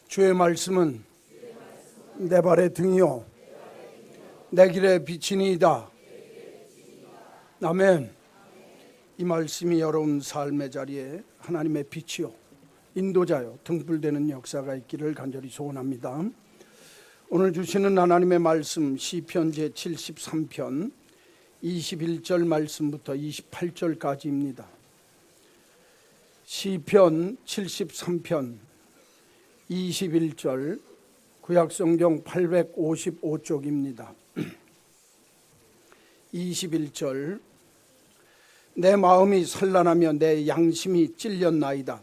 주의 말씀은 내 발의 등이요 내 길의 빛이니이다. 아멘. 이 말씀이 여러분 삶의 자리에 하나님의 빛이요 인도자요 등불되는 역사가 있기를 간절히 소원합니다. 오늘 주시는 하나님의 말씀 시편 제73편 21절 말씀부터 28절까지입니다. 시편 73편 21절 구약성경 855쪽입니다. 21절 내 마음이 산란하며 내 양심이 찔렸나이다.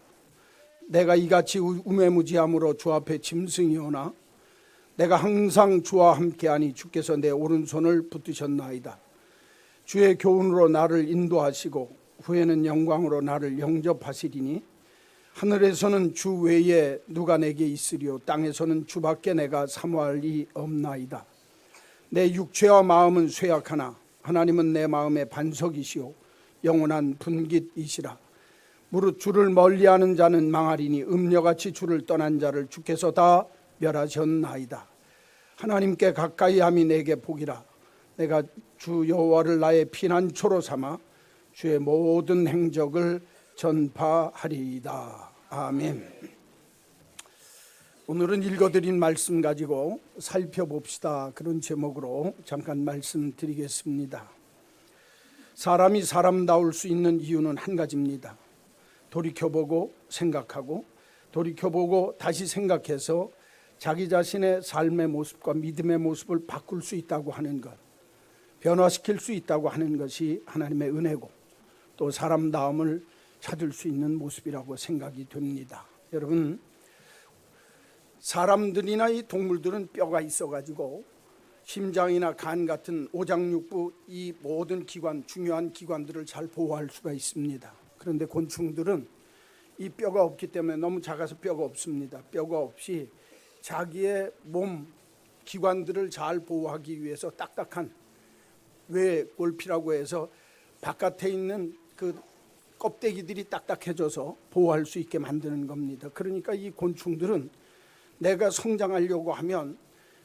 내가 이같이 우매무지함으로 주 앞에 짐승이오나 내가 항상 주와 함께하니 주께서 내 오른손을 붙드셨나이다. 주의 교훈으로 나를 인도하시고 후에는 영광으로 나를 영접하시리니 하늘에서는 주 외에 누가 내게 있으리요 땅에서는 주밖에 내가 사모할 리 없나이다. 내 육체와 마음은 쇠약하나 하나님은 내 마음의 반석이시오 영원한 분깃이시라. 무릇 주를 멀리하는 자는 망하리니 음녀같이 주를 떠난 자를 주께서 다 멸하셨나이다. 하나님께 가까이함이 내게 복이라. 내가 주 여호와를 나의 피난처로 삼아 주의 모든 행적을 전파하리이다. 아멘. 오늘은 읽어드린 말씀 가지고 살펴봅시다. 그런 제목으로 잠깐 말씀드리겠습니다. 사람이 사람다울 수 있는 이유는 한 가지입니다. 돌이켜보고 생각하고 돌이켜보고 다시 생각해서 자기 자신의 삶의 모습과 믿음의 모습을 바꿀 수 있다고 하는 것, 변화시킬 수 있다고 하는 것이 하나님의 은혜고 또 사람다움을 찾을 수 있는 모습이라고 생각이 됩니다. 여러분, 사람들이나 이 동물들은 뼈가 있어가지고 심장이나 간 같은 오장육부 이 모든 기관, 중요한 기관들을 잘 보호할 수가 있습니다. 그런데 곤충들은 이 뼈가 없기 때문에 너무 작아서 뼈가 없습니다. 뼈가 없이 자기의 몸 기관들을 잘 보호하기 위해서 딱딱한 외골피라고 해서 바깥에 있는 그 껍데기들이 딱딱해져서 보호할 수 있게 만드는 겁니다. 그러니까 이 곤충들은 내가 성장하려고 하면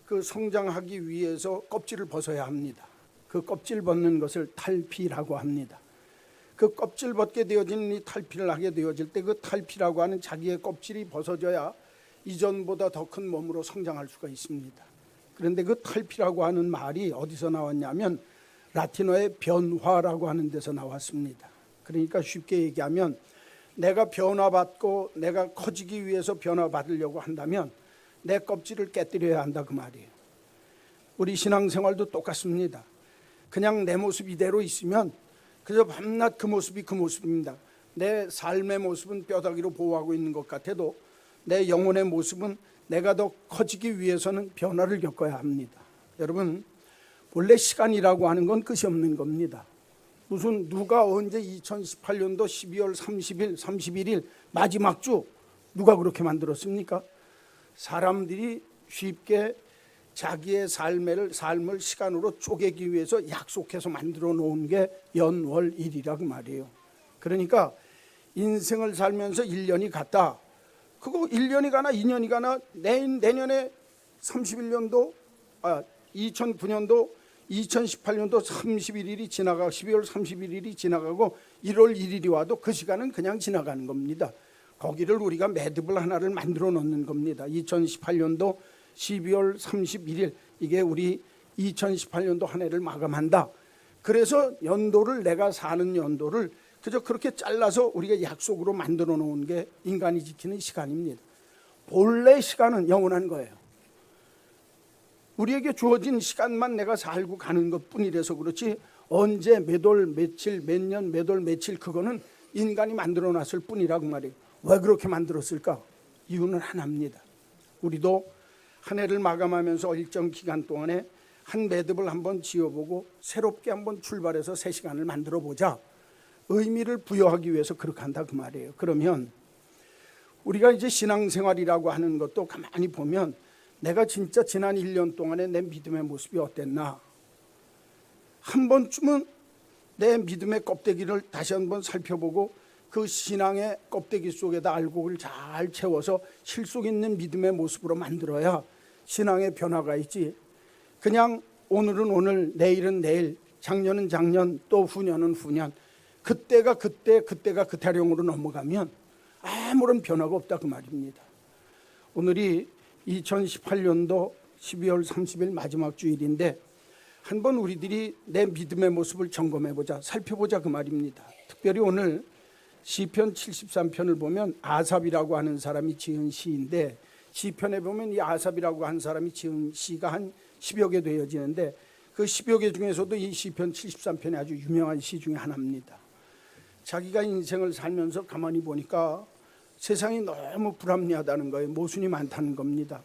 그 성장하기 위해서 껍질을 벗어야 합니다. 그 껍질 벗는 것을 탈피라고 합니다. 그 껍질 벗게 되어지는 이 탈피를 하게 되어질 때 그 탈피라고 하는 자기의 껍질이 벗어져야 이전보다 더 큰 몸으로 성장할 수가 있습니다. 그런데 그 탈피라고 하는 말이 어디서 나왔냐면 라틴어의 변화라고 하는 데서 나왔습니다. 그러니까 쉽게 얘기하면 내가 변화받고 내가 커지기 위해서 변화받으려고 한다면 내 껍질을 깨뜨려야 한다 그 말이에요. 우리 신앙생활도 똑같습니다. 그냥 내 모습 이대로 있으면 그저 밤낮 그 모습이 그 모습입니다. 내 삶의 모습은 뼈다귀로 보호하고 있는 것 같아도 내 영혼의 모습은 내가 더 커지기 위해서는 변화를 겪어야 합니다. 여러분, 본래 시간이라고 하는 건 끝이 없는 겁니다. 무슨 누가 언제 2018년도 12월 30일, 31일 마지막 주 누가 그렇게 만들었습니까? 사람들이 쉽게 자기의 삶을 시간으로 쪼개기 위해서 약속해서 만들어 놓은 게 연월일이라고 말이에요. 그러니까 인생을 살면서 1년이 갔다. 그거 1년이 가나 2년이 가나 내년에 31년도 2009년도 2018년도 31일이 지나가고 12월 31일이 지나가고 1월 1일이 와도 그 시간은 그냥 지나가는 겁니다. 거기를 우리가 매듭을 하나를 만들어 놓는 겁니다. 2018년도 12월 31일 이게 우리 2018년도 한 해를 마감한다. 그래서 연도를 내가 사는 연도를 그저 그렇게 잘라서 우리가 약속으로 만들어 놓은 게 인간이 지키는 시간입니다. 본래 시간은 영원한 거예요. 우리에게 주어진 시간만 내가 살고 가는 것뿐이라서 그렇지 언제 몇 월 며칠 몇 년 몇 월 며칠 그거는 인간이 만들어 놨을 뿐이라고 말이에요. 왜 그렇게 만들었을까? 이유는 하나입니다. 우리도 한 해를 마감하면서 일정 기간 동안에 한 매듭을 한번 지어보고 새롭게 한번 출발해서 새 시간을 만들어 보자. 의미를 부여하기 위해서 그렇게 한다 그 말이에요. 그러면 우리가 이제 신앙생활이라고 하는 것도 가만히 보면 내가 진짜 지난 1년 동안에 내 믿음의 모습이 어땠나? 한 번쯤은 내 믿음의 껍데기를 다시 한번 살펴보고 그 신앙의 껍데기 속에다 알곡을 잘 채워서 실속 있는 믿음의 모습으로 만들어야 신앙의 변화가 있지. 그냥 오늘은 오늘, 내일은 내일, 작년은 작년, 또 후년은 후년, 그때가 그때, 그때가 그 타령으로 넘어가면 아무런 변화가 없다 그 말입니다. 오늘이 2018년도 12월 30일 마지막 주일인데 한번 우리들이 내 믿음의 모습을 점검해보자, 살펴보자 그 말입니다. 특별히 오늘 시편 73편을 보면 아삽이라고 하는 사람이 지은 시인데, 시편에 보면 이 아삽이라고 하는 사람이 지은 시가 한 10여 개 되어지는데 그 10여 개 중에서도 이 시편 73편이 아주 유명한 시 중에 하나입니다. 자기가 인생을 살면서 가만히 보니까 세상이 너무 불합리하다는 거예요. 모순이 많다는 겁니다.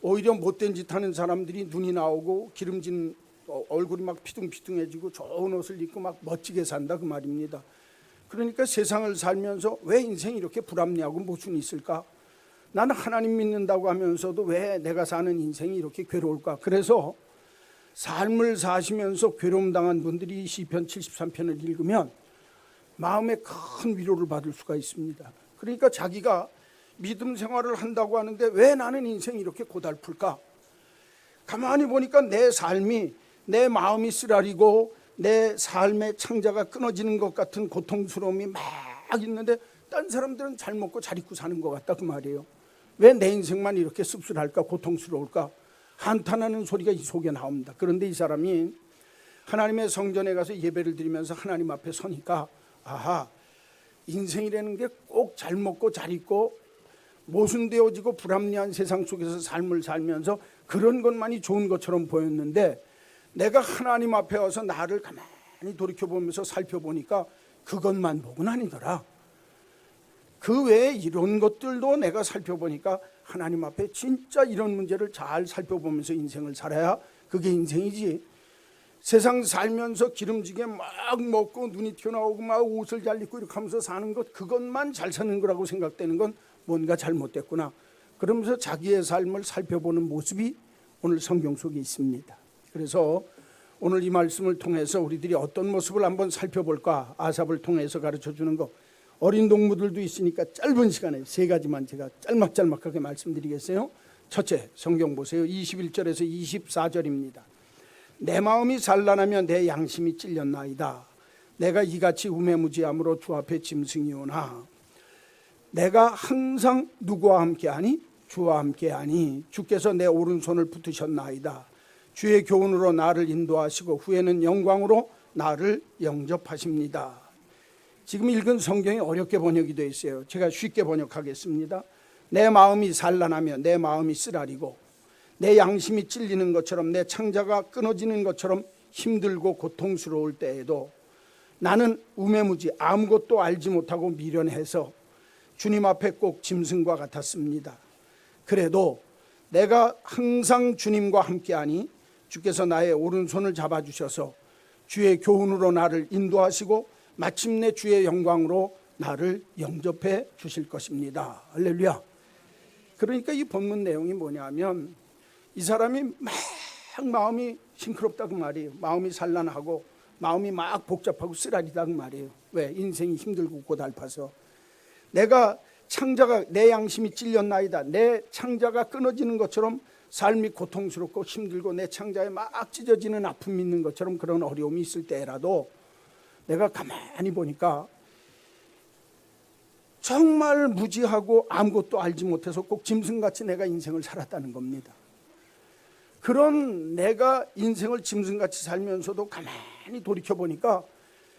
오히려 못된 짓 하는 사람들이 눈이 나오고 기름진 얼굴이 막 피둥피둥해지고 좋은 옷을 입고 막 멋지게 산다 그 말입니다. 그러니까 세상을 살면서 왜 인생이 이렇게 불합리하고 모순이 있을까? 나는 하나님 믿는다고 하면서도 왜 내가 사는 인생이 이렇게 괴로울까? 그래서 삶을 사시면서 괴로움 당한 분들이 시편 73편을 읽으면 마음에 큰 위로를 받을 수가 있습니다. 그러니까 자기가 믿음 생활을 한다고 하는데 왜 나는 인생이 이렇게 고달플까? 가만히 보니까 내 삶이, 내 마음이 쓰라리고 내 삶의 창자가 끊어지는 것 같은 고통스러움이 막 있는데 딴 사람들은 잘 먹고 잘 입고 사는 것 같다 그 말이에요. 왜 내 인생만 이렇게 씁쓸할까, 고통스러울까? 한탄하는 소리가 이 속에 나옵니다. 그런데 이 사람이 하나님의 성전에 가서 예배를 드리면서 하나님 앞에 서니까 아하, 인생이라는 게 꼭 잘 먹고 잘 입고 모순되어지고 불합리한 세상 속에서 삶을 살면서 그런 것만이 좋은 것처럼 보였는데 내가 하나님 앞에 와서 나를 가만히 돌이켜보면서 살펴보니까 그것만 복은 아니더라. 그 외에 이런 것들도 내가 살펴보니까 하나님 앞에 진짜 이런 문제를 잘 살펴보면서 인생을 살아야 그게 인생이지. 세상 살면서 기름지게 막 먹고 눈이 튀어나오고 막 옷을 잘 입고 이렇게 하면서 사는 것, 그것만 잘 사는 거라고 생각되는 건 뭔가 잘못됐구나. 그러면서 자기의 삶을 살펴보는 모습이 오늘 성경 속에 있습니다. 그래서 오늘 이 말씀을 통해서 우리들이 어떤 모습을 한번 살펴볼까? 아삽을 통해서 가르쳐주는 거, 어린 동무들도 있으니까 짧은 시간에 세 가지만 제가 짤막짤막하게 말씀드리겠어요. 첫째, 성경 보세요. 21절에서 24절입니다. 내 마음이 산란하며 내 양심이 찔렸나이다. 내가 이같이 우매무지함으로 주 앞에 짐승이오나 내가 항상 누구와 함께하니? 주와 함께하니 주께서 내 오른손을 붙으셨나이다. 주의 교훈으로 나를 인도하시고 후에는 영광으로 나를 영접하십니다. 지금 읽은 성경이 어렵게 번역이 되어 있어요. 제가 쉽게 번역하겠습니다. 내 마음이 산란하며 내 마음이 쓰라리고 내 양심이 찔리는 것처럼 내 창자가 끊어지는 것처럼 힘들고 고통스러울 때에도 나는 우매무지 아무것도 알지 못하고 미련해서 주님 앞에 꼭 짐승과 같았습니다. 그래도 내가 항상 주님과 함께하니 주께서 나의 오른손을 잡아주셔서 주의 교훈으로 나를 인도하시고 마침내 주의 영광으로 나를 영접해 주실 것입니다. 할렐루야. 그러니까 이 본문 내용이 뭐냐면 이 사람이 막 마음이 싱그럽다 그 말이에요. 마음이 산란하고 마음이 막 복잡하고 쓰라리다 그 말이에요. 왜? 인생이 힘들고 고달파서 내가 창자가 내 양심이 찔렸나이다. 내 창자가 끊어지는 것처럼 삶이 고통스럽고 힘들고 내 창자에 막 찢어지는 아픔이 있는 것처럼 그런 어려움이 있을 때라도 내가 가만히 보니까 정말 무지하고 아무것도 알지 못해서 꼭 짐승같이 내가 인생을 살았다는 겁니다. 그런 내가 인생을 짐승같이 살면서도 가만히 돌이켜보니까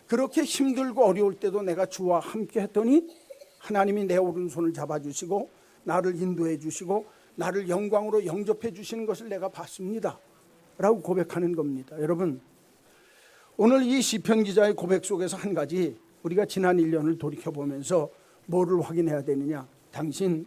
그렇게 힘들고 어려울 때도 내가 주와 함께 했더니 하나님이 내 오른손을 잡아주시고 나를 인도해 주시고 나를 영광으로 영접해 주시는 것을 내가 봤습니다 라고 고백하는 겁니다. 여러분, 오늘 이 시편 기자의 고백 속에서 한 가지 우리가 지난 1년을 돌이켜보면서 뭐를 확인해야 되느냐? 당신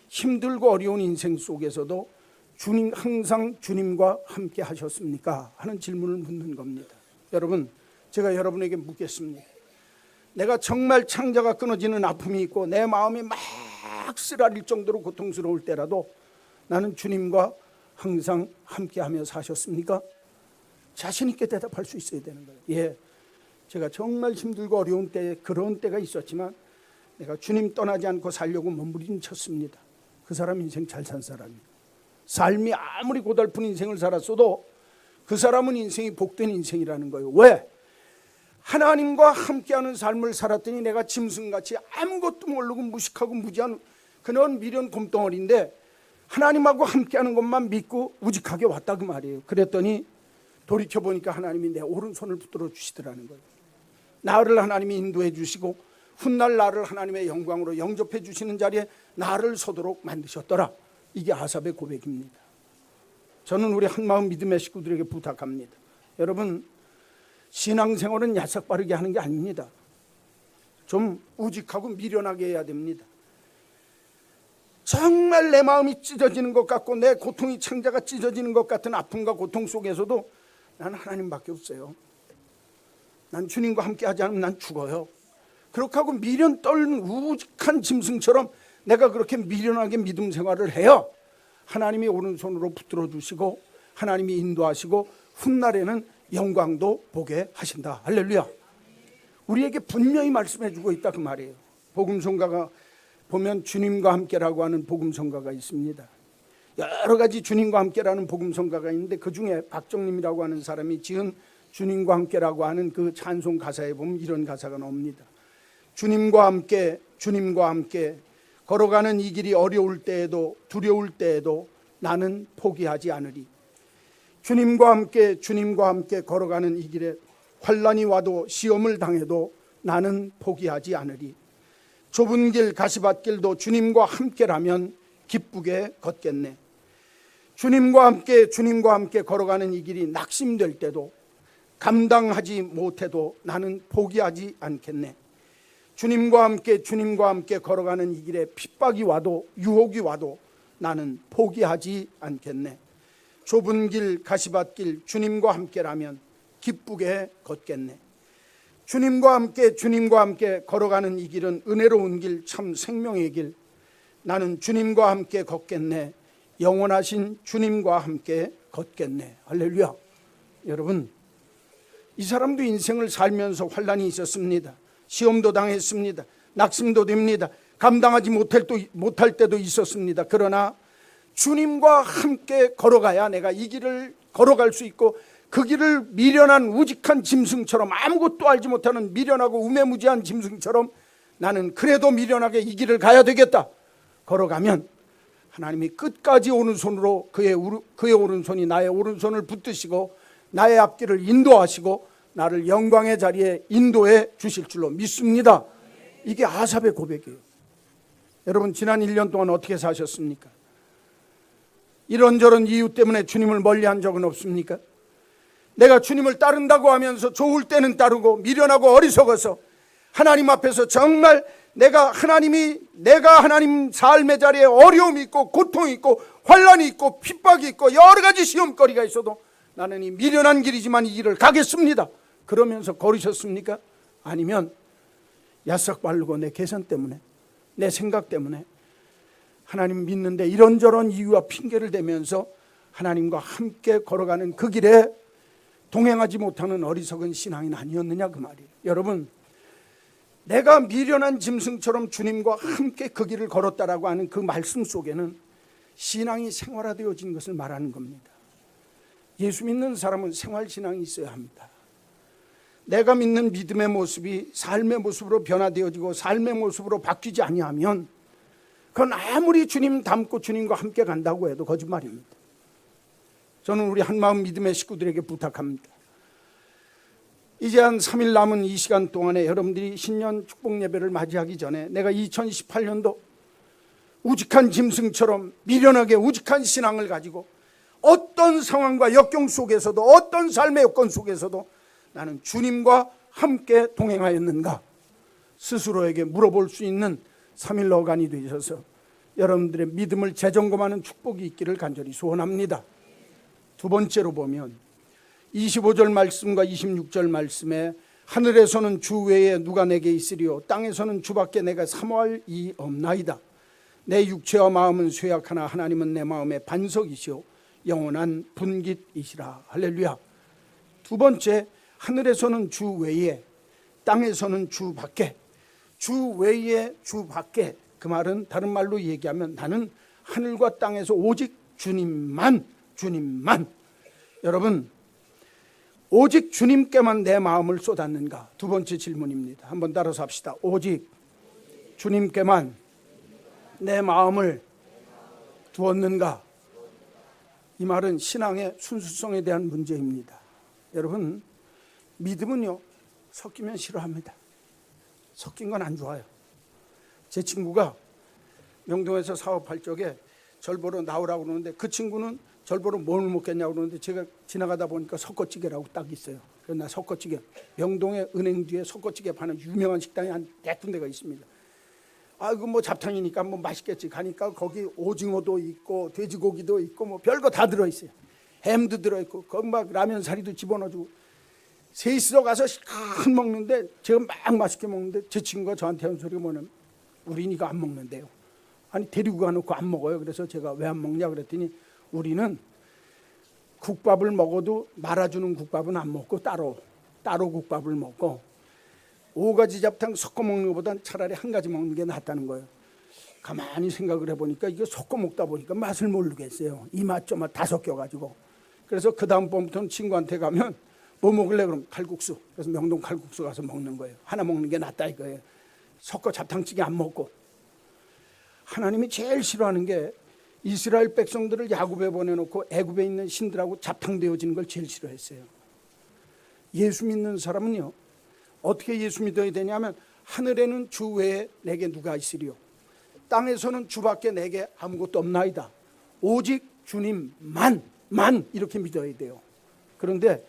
힘들고 어려운 인생 속에서도 주님, 항상 주님과 함께 하셨습니까? 하는 질문을 묻는 겁니다. 여러분, 제가 여러분에게 묻겠습니다. 내가 정말 창자가 끊어지는 아픔이 있고 내 마음이 막 쓰라릴 정도로 고통스러울 때라도 나는 주님과 항상 함께하며 사셨습니까? 자신 있게 대답할 수 있어야 되는 거예요. 예, 제가 정말 힘들고 어려운 때, 그런 때가 있었지만 내가 주님 떠나지 않고 살려고 몸부림쳤습니다. 그 사람 인생 잘 산 사람이에요. 삶이 아무리 고달픈 인생을 살았어도 그 사람은 인생이 복된 인생이라는 거예요. 왜? 하나님과 함께하는 삶을 살았더니 내가 짐승같이 아무것도 모르고 무식하고 무지한 그런 미련 곰덩어리인데 하나님하고 함께하는 것만 믿고 우직하게 왔다 그 말이에요. 그랬더니 돌이켜보니까 하나님이 내 오른손을 붙들어 주시더라는 거예요. 나를 하나님이 인도해 주시고 훗날 나를 하나님의 영광으로 영접해 주시는 자리에 나를 서도록 만드셨더라. 이게 아삽의 고백입니다. 저는 우리 한마음 믿음의 식구들에게 부탁합니다. 여러분, 신앙생활은 야삭 빠르게 하는 게 아닙니다. 좀 우직하고 미련하게 해야 됩니다. 정말 내 마음이 찢어지는 것 같고 내 고통이 창자가 찢어지는 것 같은 아픔과 고통 속에서도 나는 하나님밖에 없어요. 난 주님과 함께 하지 않으면 난 죽어요. 그렇게 하고 미련 떨는 우직한 짐승처럼 내가 그렇게 미련하게 믿음 생활을 해요. 하나님이 오른손으로 붙들어 주시고 하나님이 인도하시고 훗날에는 영광도 보게 하신다. 할렐루야. 우리에게 분명히 말씀해 주고 있다 그 말이에요. 복음성가가 보면 주님과 함께라고 하는 복음성가가 있습니다. 여러 가지 주님과 함께라는 복음성가가 있는데 그중에 박정림이라고 하는 사람이 지은 주님과 함께라고 하는 그 찬송 가사에 보면 이런 가사가 나옵니다. 주님과 함께 걸어가는 이 길이 어려울 때에도 두려울 때에도 나는 포기하지 않으리. 주님과 함께 걸어가는 이 길에 환난이 와도 시험을 당해도 나는 포기하지 않으리. 좁은 길 가시밭길도 주님과 함께라면 기쁘게 걷겠네. 주님과 함께 걸어가는 이 길이 낙심될 때도 감당하지 못해도 나는 포기하지 않겠네. 주님과 함께 걸어가는 이 길에 핍박이 와도 유혹이 와도 나는 포기하지 않겠네. 좁은 길 가시밭길 주님과 함께라면 기쁘게 걷겠네. 주님과 함께 걸어가는 이 길은 은혜로운 길, 참 생명의 길. 나는 주님과 함께 걷겠네. 영원하신 주님과 함께 걷겠네. 할렐루야. 여러분, 이 사람도 인생을 살면서 환난이 있었습니다. 시험도 당했습니다. 낙심도 됩니다. 감당하지 못할 때도 있었습니다. 그러나 주님과 함께 걸어가야 내가 이 길을 걸어갈 수 있고 그 길을 미련한 우직한 짐승처럼 아무것도 알지 못하는 미련하고 우매무지한 짐승처럼 나는 그래도 미련하게 이 길을 가야 되겠다. 걸어가면 하나님이 끝까지 오른손으로 그의 오른손이 나의 오른손을 붙드시고 나의 앞길을 인도하시고 나를 영광의 자리에 인도해 주실 줄로 믿습니다. 이게 아삽의 고백이에요. 여러분, 지난 1년 동안 어떻게 사셨습니까? 이런저런 이유 때문에 주님을 멀리한 적은 없습니까? 내가 주님을 따른다고 하면서 좋을 때는 따르고 미련하고 어리석어서 하나님 앞에서 정말 내가 하나님 삶의 자리에 어려움이 있고 고통이 있고 환난이 있고 핍박이 있고 여러 가지 시험거리가 있어도 나는 이 미련한 길이지만 이 길을 가겠습니다. 그러면서 걸으셨습니까? 아니면 야싹 바르고 내 계산 때문에 내 생각 때문에 하나님 믿는데 이런저런 이유와 핑계를 대면서 하나님과 함께 걸어가는 그 길에 동행하지 못하는 어리석은 신앙인 아니었느냐 그 말이에요. 여러분, 내가 미련한 짐승처럼 주님과 함께 그 길을 걸었다라고 하는 그 말씀 속에는 신앙이 생활화되어진 것을 말하는 겁니다. 예수 믿는 사람은 생활신앙이 있어야 합니다. 내가 믿는 믿음의 모습이 삶의 모습으로 변화되어지고 삶의 모습으로 바뀌지 아니하면 그건 아무리 주님 닮고 주님과 함께 간다고 해도 거짓말입니다. 저는 우리 한마음 믿음의 식구들에게 부탁합니다. 이제 한 3일 남은 이 시간 동안에 여러분들이 신년 축복 예배를 맞이하기 전에 내가 2018년도 우직한 짐승처럼 미련하게 우직한 신앙을 가지고 어떤 상황과 역경 속에서도 어떤 삶의 여건 속에서도 나는 주님과 함께 동행하였는가 스스로에게 물어볼 수 있는 3일 어간이 되셔서 여러분들의 믿음을 재점검하는 축복이 있기를 간절히 소원합니다. 두 번째로 보면 25절 말씀과 26절 말씀에 하늘에서는 주 외에 누가 내게 있으리요 땅에서는 주밖에 내가 사모할 이 없나이다. 내 육체와 마음은 쇠약하나 하나님은 내 마음의 반석이시오 영원한 분깃이시라. 할렐루야. 두 번째, 하늘에서는 주 외에 땅에서는 주 밖에, 주 외에 주 밖에. 그 말은 다른 말로 얘기하면 나는 하늘과 땅에서 오직 주님만. 여러분, 오직 주님께만 내 마음을 쏟았는가? 두 번째 질문입니다. 한번 따라서 합시다. 오직 주님께만 내 마음을 두었는가? 이 말은 신앙의 순수성에 대한 문제입니다. 여러분, 믿음은요, 섞이면 싫어합니다. 섞인 건 안 좋아요. 제 친구가 명동에서 사업할 적에 절 보러 나오라고 그러는데 그 친구는 절 보러 뭘 먹겠냐고 그러는데 제가 지나가다 보니까 섞어찌개라고 딱 있어요. 그래서 나 섞어찌개, 명동의 은행 뒤에 섞어찌개 파는 유명한 식당이 한 100군데가 있습니다. 이거 뭐 잡탕이니까 뭐 맛있겠지. 가니까 거기 오징어도 있고 돼지고기도 있고 뭐 별거 다 들어있어요. 햄도 들어있고 거기 막 라면 사리도 집어넣어주고 셋이서 가서 실컷 먹는데 제가 막 맛있게 먹는데 제 친구가 저한테 한 소리가 뭐냐면 우린 이거 안 먹는데요. 아니 데리고 가놓고 안 먹어요. 그래서 제가 왜 안 먹냐 그랬더니 우리는 국밥을 먹어도 말아주는 국밥은 안 먹고 따로 국밥을 먹고 5가지 잡탕 섞어 먹는 것보다는 차라리 한 가지 먹는 게 낫다는 거예요. 가만히 생각을 해보니까 이거 섞어 먹다 보니까 맛을 모르겠어요. 이 맛 저 맛 다 섞여가지고. 그래서 그 다음번부터는 친구한테 가면 뭐 먹을래? 그럼 칼국수. 그래서 명동 칼국수 가서 먹는 거예요. 하나 먹는 게 낫다 이거예요. 섞어 잡탕찌개 안 먹고. 하나님이 제일 싫어하는 게 이스라엘 백성들을 야곱에 보내놓고 애굽에 있는 신들하고 잡탕되어지는 걸 제일 싫어했어요. 예수 믿는 사람은요, 어떻게 예수 믿어야 되냐면 하늘에는 주 외에 내게 누가 있으리요, 땅에서는 주밖에 내게 아무것도 없나이다. 오직 주님만 이렇게 믿어야 돼요. 그런데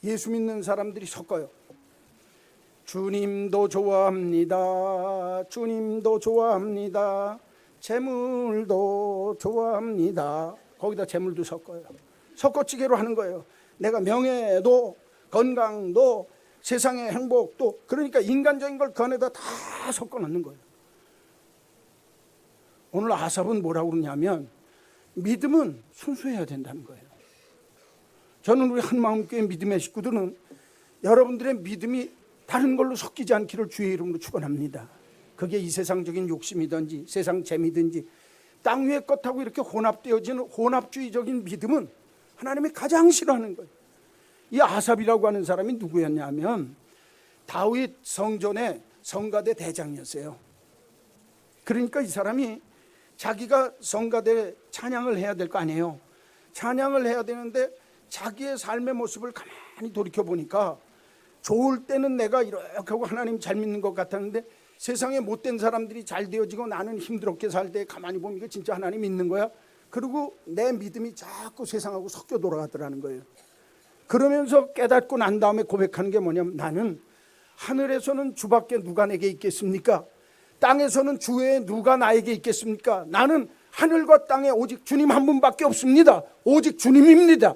예수 믿는 사람들이 섞어요. 주님도 좋아합니다. 주님도 좋아합니다. 재물도 좋아합니다. 거기다 재물도 섞어요. 섞어찌개로 하는 거예요. 내가 명예도 건강도 세상의 행복도, 그러니까 인간적인 걸 그 안에다 다 섞어 넣는 거예요. 오늘 아삽은 뭐라고 그러냐면 믿음은 순수해야 된다는 거예요. 저는 우리 한마음교회 믿음의 식구들은 여러분들의 믿음이 다른 걸로 섞이지 않기를 주의 이름으로 축원합니다. 그게 이 세상적인 욕심이든지 세상 재미든지 땅 위의 것하고 이렇게 혼합되어지는 혼합주의적인 믿음은 하나님이 가장 싫어하는 거예요. 이 아삽이라고 하는 사람이 누구였냐면 다윗 성전의 성가대 대장이었어요. 그러니까 이 사람이 자기가 성가대 찬양을 해야 될 거 아니에요. 찬양을 해야 되는데 자기의 삶의 모습을 가만히 돌이켜보니까 좋을 때는 내가 이렇게 하고 하나님 잘 믿는 것 같았는데 세상에 못된 사람들이 잘 되어지고 나는 힘들게 살 때 가만히 보면 이거 진짜 하나님 믿는 거야? 그리고 내 믿음이 자꾸 세상하고 섞여 돌아가더라는 거예요. 그러면서 깨닫고 난 다음에 고백하는 게 뭐냐면 나는 하늘에서는 주밖에 누가 내게 있겠습니까? 땅에서는 주 외에 누가 나에게 있겠습니까? 나는 하늘과 땅에 오직 주님 한 분밖에 없습니다. 오직 주님입니다.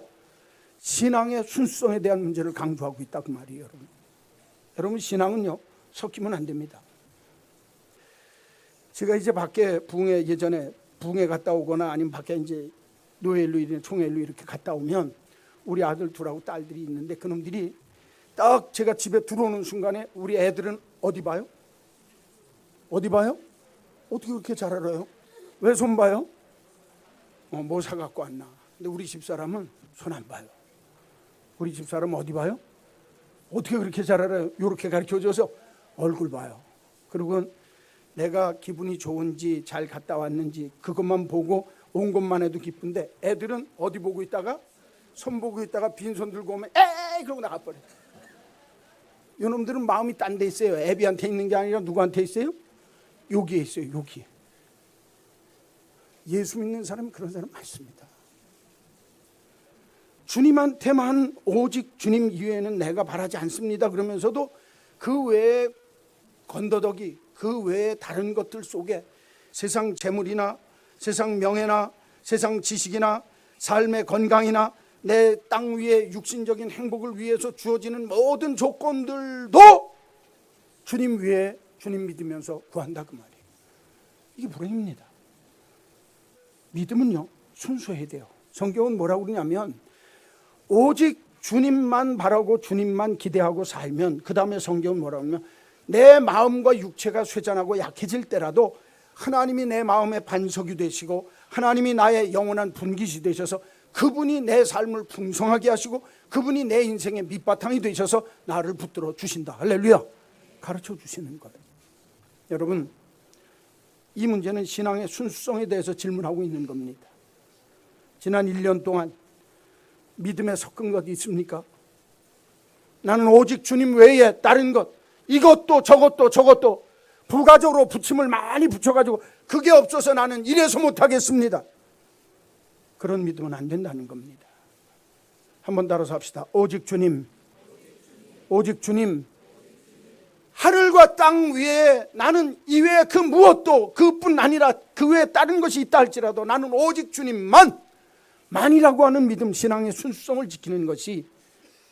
신앙의 순수성에 대한 문제를 강조하고 있다 그 말이에요. 여러분 신앙은요 섞이면 안 됩니다. 제가 이제 밖에 부흥회 예전에 부흥회 갔다 오거나 아니면 밖에 이제 노엘로 총회로 이렇게 갔다 오면 우리 아들 둘하고 딸들이 있는데 그놈들이 딱 제가 집에 들어오는 순간에 우리 애들은 어디 봐요? 어디 봐요? 어떻게 그렇게 잘 알아요? 왜 손 봐요? 뭐 사갖고 왔나. 근데 우리 집사람은 손 안 봐요. 우리 집사람은 어디 봐요? 어떻게 그렇게 잘 알아요? 이렇게 가르쳐줘서 얼굴 봐요. 그리고 내가 기분이 좋은지 잘 갔다 왔는지 그것만 보고 온 것만 해도 기쁜데 애들은 어디 보고 있다가 손 보고 있다가 빈손 들고 오면 에이 그러고 나가버려요. 이놈들은 마음이 딴 데 있어요. 애비한테 있는 게 아니라 누구한테 있어요? 여기에 있어요. 여기. 예수 믿는 사람은 그런 사람 많습니다. 주님한테만 오직 주님 이외에는 내가 바라지 않습니다. 그러면서도 그 외에 건더더기 그 외에 다른 것들 속에 세상 재물이나 세상 명예나 세상 지식이나 삶의 건강이나 내 땅 위에 육신적인 행복을 위해서 주어지는 모든 조건들도 주님 위에 주님 믿으면서 구한다 그 말이에요. 이게 불행입니다. 믿음은요 순수해야 돼요. 성경은 뭐라고 그러냐면 오직 주님만 바라고 주님만 기대하고 살면, 그 다음에 성경은 뭐라고 하면, 내 마음과 육체가 쇠잔하고 약해질 때라도 하나님이 내 마음의 반석이 되시고 하나님이 나의 영원한 분깃이 되셔서 그분이 내 삶을 풍성하게 하시고 그분이 내 인생의 밑바탕이 되셔서 나를 붙들어 주신다. 할렐루야. 가르쳐 주시는 거예요. 여러분, 이 문제는 신앙의 순수성에 대해서 질문하고 있는 겁니다. 지난 1년 동안 믿음에 섞은 것 있습니까? 나는 오직 주님 외에 다른 것, 이것도 저것도 부가적으로 붙임을 많이 붙여가지고 그게 없어서 나는 이래서 못하겠습니다. 그런 믿음은 안 된다는 겁니다. 한번 따라서 합시다. 오직 주님, 오직 주님. 하늘과 땅 위에 나는 이외에 그 무엇도, 그뿐 아니라 그 외에 다른 것이 있다 할지라도 나는 오직 주님만이라고 하는 믿음, 신앙의 순수성을 지키는 것이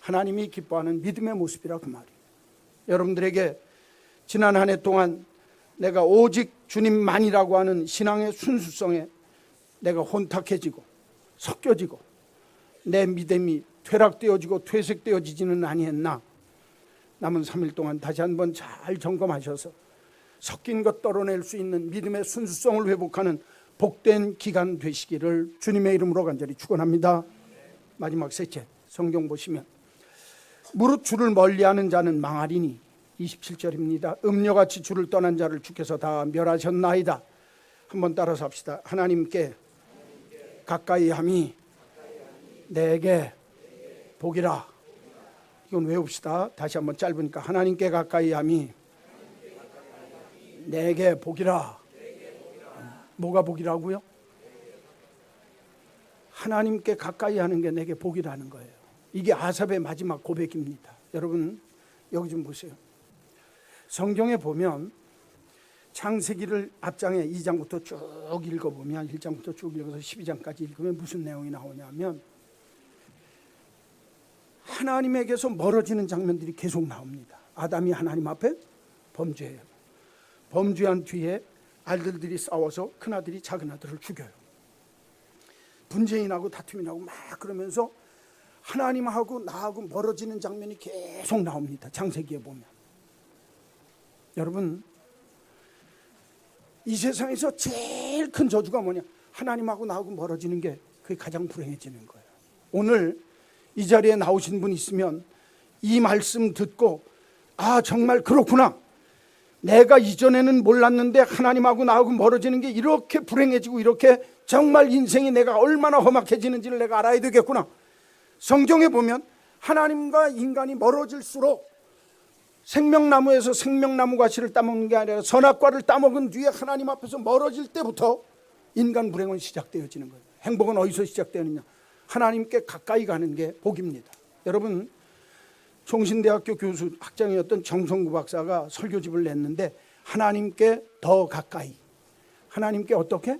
하나님이 기뻐하는 믿음의 모습이라 그 말이에요. 여러분들에게 지난 한 해 동안 내가 오직 주님만이라고 하는 신앙의 순수성에 내가 혼탁해지고 섞여지고 내 믿음이 퇴락되어지고 퇴색되어지지는 아니했나? 남은 3일 동안 다시 한번 잘 점검하셔서 섞인 것 떨어낼 수 있는 믿음의 순수성을 회복하는 복된 기간 되시기를 주님의 이름으로 간절히 축원합니다. 마지막 셋째, 성경 보시면 무릇 주를 멀리하는 자는 망하리니 27절입니다. 음녀같이 주를 떠난 자를 주께서 다 멸하셨나이다. 한번 따라서 합시다. 하나님께 가까이함이 내게 복이라. 이건 외웁시다. 다시 한번 짧으니까 하나님께 가까이함이 내게 복이라. 뭐가 복이라고요? 하나님께 가까이 하는 게 내게 복이라는 거예요. 이게 아삽의 마지막 고백입니다. 여러분 여기 좀 보세요. 성경에 보면 창세기를 앞장에 2장부터 쭉 읽어보면 1장부터 쭉 읽어서 12장까지 읽으면 무슨 내용이 나오냐면 하나님에게서 멀어지는 장면들이 계속 나옵니다. 아담이 하나님 앞에 범죄해요. 범죄한 뒤에 아들들이 싸워서 큰아들이 작은아들을 죽여요. 분쟁이 나고 다툼이 나고 막 그러면서 하나님하고 나하고 멀어지는 장면이 계속 나옵니다. 창세기에 보면. 여러분, 이 세상에서 제일 큰 저주가 뭐냐? 하나님하고 나하고 멀어지는 게 그게 가장 불행해지는 거예요. 오늘 이 자리에 나오신 분 있으면 이 말씀 듣고 아 정말 그렇구나. 내가 이전에는 몰랐는데 하나님하고 나하고 멀어지는 게 이렇게 불행해지고 이렇게 정말 인생이 내가 얼마나 험악해지는지를 내가 알아야 되겠구나. 성경에 보면 하나님과 인간이 멀어질수록 생명나무에서 생명나무 과실을 따먹는 게 아니라 선악과를 따먹은 뒤에 하나님 앞에서 멀어질 때부터 인간 불행은 시작되어지는 거예요. 행복은 어디서 시작되느냐? 하나님께 가까이 가는 게 복입니다. 여러분, 총신대학교 교수 학장이었던 정성구 박사가 설교집을 냈는데 하나님께 더 가까이, 하나님께 어떻게?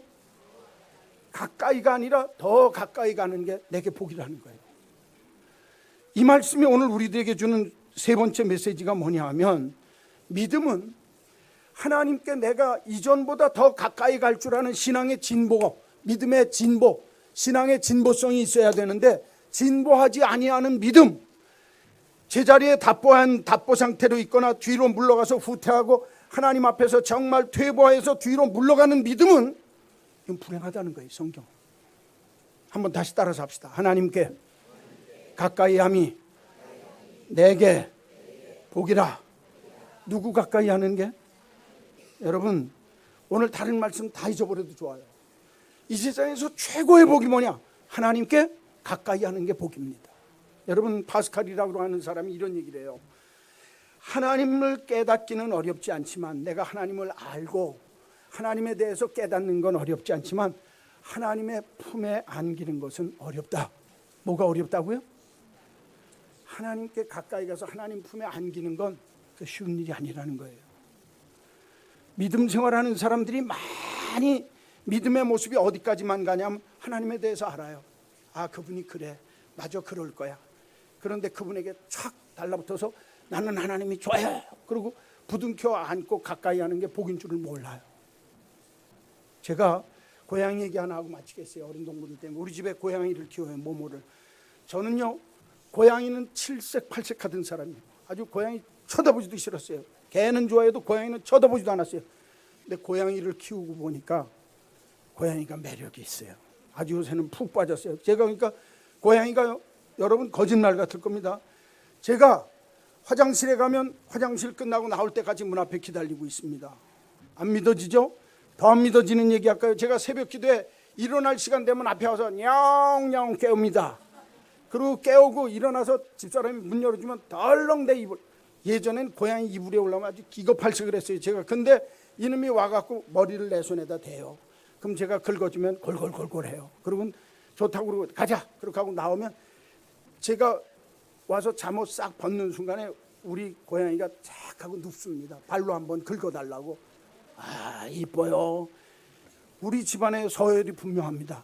가까이가 아니라 더 가까이 가는 게 내게 복이라는 거예요. 이 말씀이 오늘 우리들에게 주는 세 번째 메시지가 뭐냐 하면 믿음은 하나님께 내가 이전보다 더 가까이 갈 줄 아는 신앙의 진보, 믿음의 진보, 신앙의 진보성이 있어야 되는데 진보하지 아니하는 믿음, 제자리에 답보한 답보 상태로 있거나 뒤로 물러가서 후퇴하고 하나님 앞에서 정말 퇴보해서 뒤로 물러가는 믿음은 이건 불행하다는 거예요. 성경. 한번 다시 따라서 합시다. 하나님께 가까이 함이 내게 복이라. 누구 가까이 하는 게? 여러분, 오늘 다른 말씀 다 잊어버려도 좋아요. 이 세상에서 최고의 복이 뭐냐? 하나님께 가까이 하는 게 복입니다. 여러분, 파스칼이라고 하는 사람이 이런 얘기를 해요. 하나님을 깨닫기는 어렵지 않지만 내가 하나님을 알고 하나님에 대해서 깨닫는 건 어렵지 않지만 하나님의 품에 안기는 것은 어렵다. 뭐가 어렵다고요? 하나님께 가까이 가서 하나님 품에 안기는 건 쉬운 일이 아니라는 거예요. 믿음 생활하는 사람들이 많이 믿음의 모습이 어디까지만 가냐면 하나님에 대해서 알아요. 아, 그분이 그래, 맞아, 그럴 거야. 그런데 그분에게 착 달라붙어서 나는 하나님이 좋아요. 그리고 부둥켜 안고 가까이 하는 게 복인 줄을 몰라요. 제가 고양이 얘기 하나 하고 마치겠어요. 어린 동물들 때문에 우리 집에 고양이를 키워요. 모모를. 저는요 고양이는 칠색팔색하던 사람이에요. 아주 고양이 쳐다보지도 싫었어요. 개는 좋아해도 고양이는 쳐다보지도 않았어요. 근데 고양이를 키우고 보니까 고양이가 매력이 있어요. 아주 요새는 푹 빠졌어요. 제가 그러니까 고양이가 여러분 거짓말 같을 겁니다. 제가 화장실에 가면 화장실 끝나고 나올 때까지 문 앞에 기다리고 있습니다. 안 믿어지죠? 더 안 믿어지는 얘기 할까요? 제가 새벽 기도에 일어날 시간 되면 앞에 와서 냐옹냐옹 깨웁니다. 그리고 깨우고 일어나서 집사람이 문 열어주면 덜렁 내 이불. 예전엔 고양이 이불에 올라오면 아주 기겁할색을 했어요. 제가 근데 이놈이 와갖고 머리를 내 손에다 대요. 그럼 제가 긁어주면 골골골골해요. 그러면 좋다고 그러고 가자. 그렇게 하고 나오면 제가 와서 잠옷 싹 벗는 순간에 우리 고양이가 착 하고 눕습니다. 발로 한번 긁어달라고. 아, 이뻐요. 우리 집안에 서열이 분명합니다.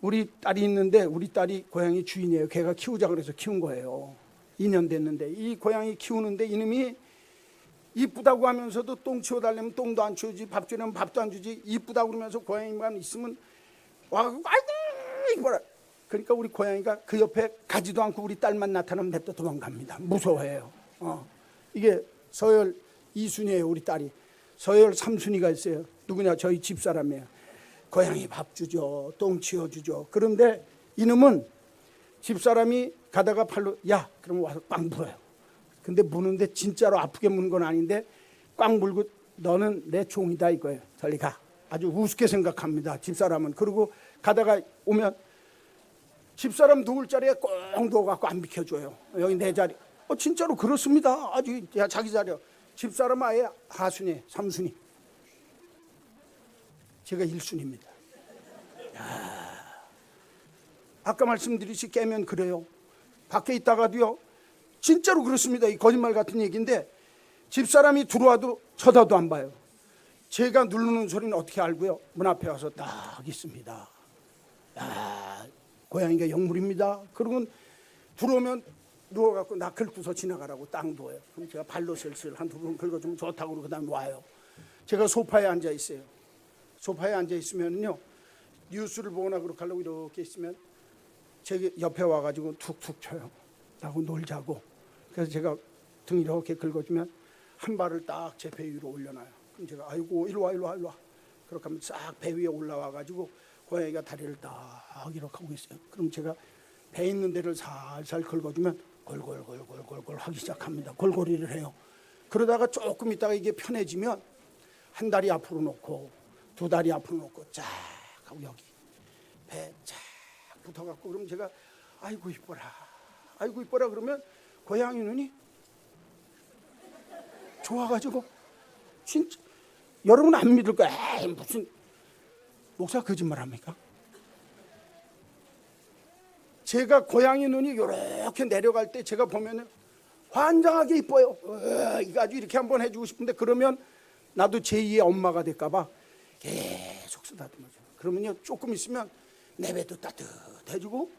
우리 딸이 있는데 우리 딸이 고양이 주인이에요. 걔가 키우자 그래서 키운 거예요. 2년 됐는데 이 고양이 키우는데 이놈이 이쁘다고 하면서도 똥 치워달라면 똥도 안 치워주지, 밥 주려면 밥도 안 주지. 이쁘다고 그러면서 고양이만 있으면 와가지고 아이고 이거라. 그러니까 우리 고양이가 그 옆에 가지도 않고 우리 딸만 나타나면 냅다 도망갑니다. 무서워해요. 이게 서열 2순위예요. 우리 딸이. 서열 3순위가 있어요. 누구냐? 저희 집사람이에요. 고양이 밥 주죠. 똥 치워주죠. 그런데 이놈은 집사람이 가다가 팔로 야 그러면 와서 꽉 물어요. 근데 무는데 진짜로 아프게 무는 건 아닌데 꽉 물고 너는 내 종이다 이거예요. 저리 가. 아주 우습게 생각합니다. 집사람은. 그리고 가다가 오면 집사람 누울 자리에 꼭 누워갖고 안 비켜줘요. 여기 내 자리. 진짜로 그렇습니다. 아주 자기 자리요. 집사람 아예 하순위, 3순위. 제가 1순위입니다. 아까 말씀드렸듯이 깨면 그래요. 밖에 있다가도요. 진짜로 그렇습니다. 이 거짓말 같은 얘기인데 집사람이 들어와도 쳐다도 안 봐요. 제가 누르는 소리는 어떻게 알고요? 문 앞에 와서 딱 있습니다. 고양이가 영물입니다. 그러면 들어오면 누워갖고 나 긁고서 지나가라고 딱 누워요. 그럼 제가 발로 슬슬 한두 번 긁어주면 좋다고 그러고 그다음에 와요. 제가 소파에 앉아 있어요. 소파에 앉아 있으면요 뉴스를 보거나 그렇게 하려고 이렇게 있으면 제 옆에 와가지고 툭툭 쳐요. 나하고 놀자고. 그래서 제가 등 이렇게 긁어주면 한 발을 딱 제 배 위로 올려놔요. 그럼 제가 아이고 일로 와. 그렇게 하면 싹 배 위에 올라와가지고 고양이가 다리를 딱 이렇게 하고 있어요. 그럼 제가 배 있는 데를 살살 긁어주면 골골골골골골 하기 시작합니다. 골골이를 해요. 그러다가 조금 있다가 이게 편해지면 한 다리 앞으로 놓고 두 다리 앞으로 놓고 쫙 하고 여기 배 쫙 붙어갖고 그럼 제가 아이고 이뻐라 그러면 고양이 눈이 좋아가지고 진짜 여러분 안 믿을 거야. 에이, 무슨 목사 거짓말합니까? 제가 고양이 눈이 이렇게 내려갈 때 제가 보면 환장하게 이뻐요. 이거 아주 이렇게 한번 해주고 싶은데 그러면 나도 제2의 엄마가 될까봐 계속 쓰다듬어줘. 그러면요 조금 있으면 내 배도 따뜻해지고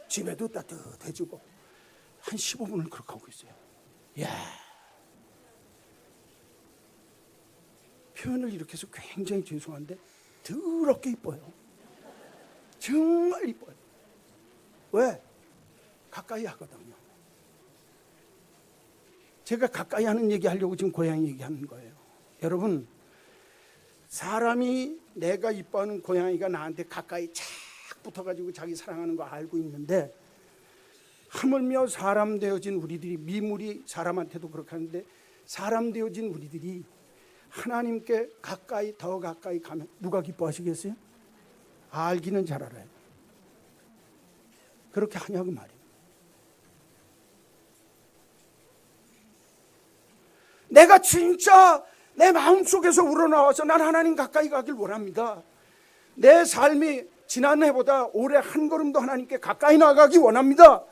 집에도 따뜻해지고 한 15분을 그렇게 하고 있어요. 이야. 표현을 이렇게 해서 굉장히 죄송한데 더럽게 이뻐요. 정말 이뻐요. 왜? 가까이 하거든요. 제가 가까이 하는 얘기 하려고 지금 고양이 얘기하는 거예요. 여러분 사람이 내가 이뻐하는 고양이가 나한테 가까이 착 붙어가지고 자기 사랑하는 거 알고 있는데 하물며 사람 되어진 우리들이 미물이 사람한테도 그렇게 하는데 사람 되어진 우리들이 하나님께 가까이 더 가까이 가면 누가 기뻐하시겠어요? 알기는 잘 알아요. 그렇게 하냐고 말이에요. 내가 진짜 내 마음속에서 우러나와서 난 하나님 가까이 가길 원합니다. 내 삶이 지난해보다 올해 한 걸음 더 하나님께 가까이 나가기 원합니다.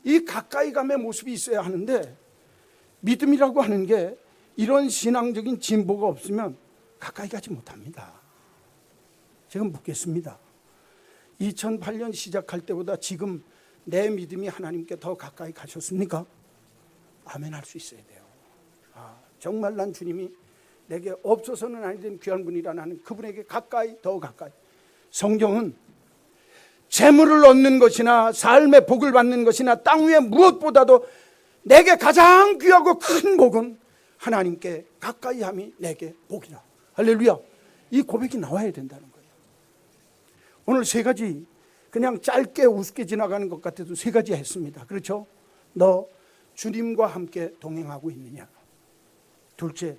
이 가까이 감의 모습이 있어야 하는데 믿음이라고 하는 게 이런 신앙적인 진보가 없으면 가까이 가지 못합니다. 제가 묻겠습니다. 2008년 시작할 때보다 지금 내 믿음이 하나님께 더 가까이 가셨습니까? 아멘 할 수 있어야 돼요. 정말 난 주님이 내게 없어서는 아니 된 귀한 분이라 나는 그분에게 가까이 더 가까이. 성경은 재물을 얻는 것이나 삶의 복을 받는 것이나 땅 위에 무엇보다도 내게 가장 귀하고 큰 복은 하나님께 가까이 함이 내게 복이라. 할렐루야. 이 고백이 나와야 된다는 거예요. 오늘 세 가지, 그냥 짧게 우습게 지나가는 것 같아도 세 가지 했습니다. 그렇죠? 너 주님과 함께 동행하고 있느냐? 둘째,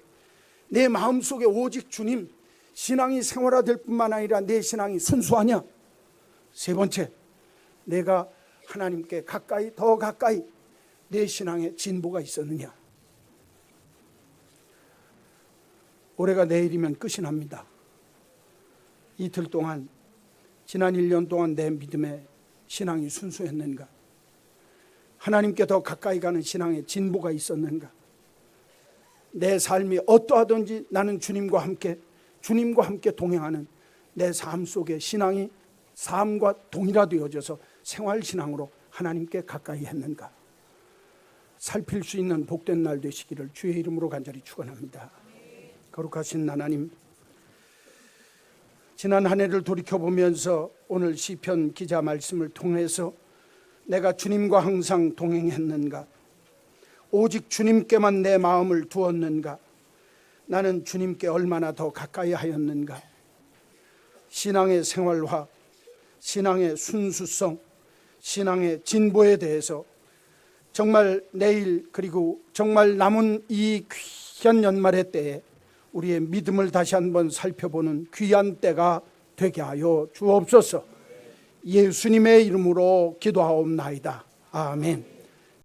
내 마음속에 오직 주님, 신앙이 생활화될 뿐만 아니라 내 신앙이 순수하냐? 세 번째, 내가 하나님께 가까이, 더 가까이 내 신앙에 진보가 있었느냐? 올해가 내일이면 끝이 납니다. 이틀 동안, 지난 1년 동안 내 믿음의 신앙이 순수했는가? 하나님께 더 가까이 가는 신앙에 진보가 있었는가? 내 삶이 어떠하든지 나는 주님과 함께 동행하는 내 삶 속에 신앙이 삶과 동일화되어져서 생활신앙으로 하나님께 가까이 했는가? 살필 수 있는 복된 날 되시기를 주의 이름으로 간절히 축원합니다. 거룩하신 하나님, 지난 한 해를 돌이켜보면서 오늘 시편 기자 말씀을 통해서 내가 주님과 항상 동행했는가? 오직 주님께만 내 마음을 두었는가? 나는 주님께 얼마나 더 가까이 하였는가? 신앙의 생활화, 신앙의 순수성, 신앙의 진보에 대해서 정말 내일 그리고 정말 남은 이 귀한 연말의 때에 우리의 믿음을 다시 한번 살펴보는 귀한 때가 되게 하여 주옵소서. 예수님의 이름으로 기도하옵나이다. 아멘.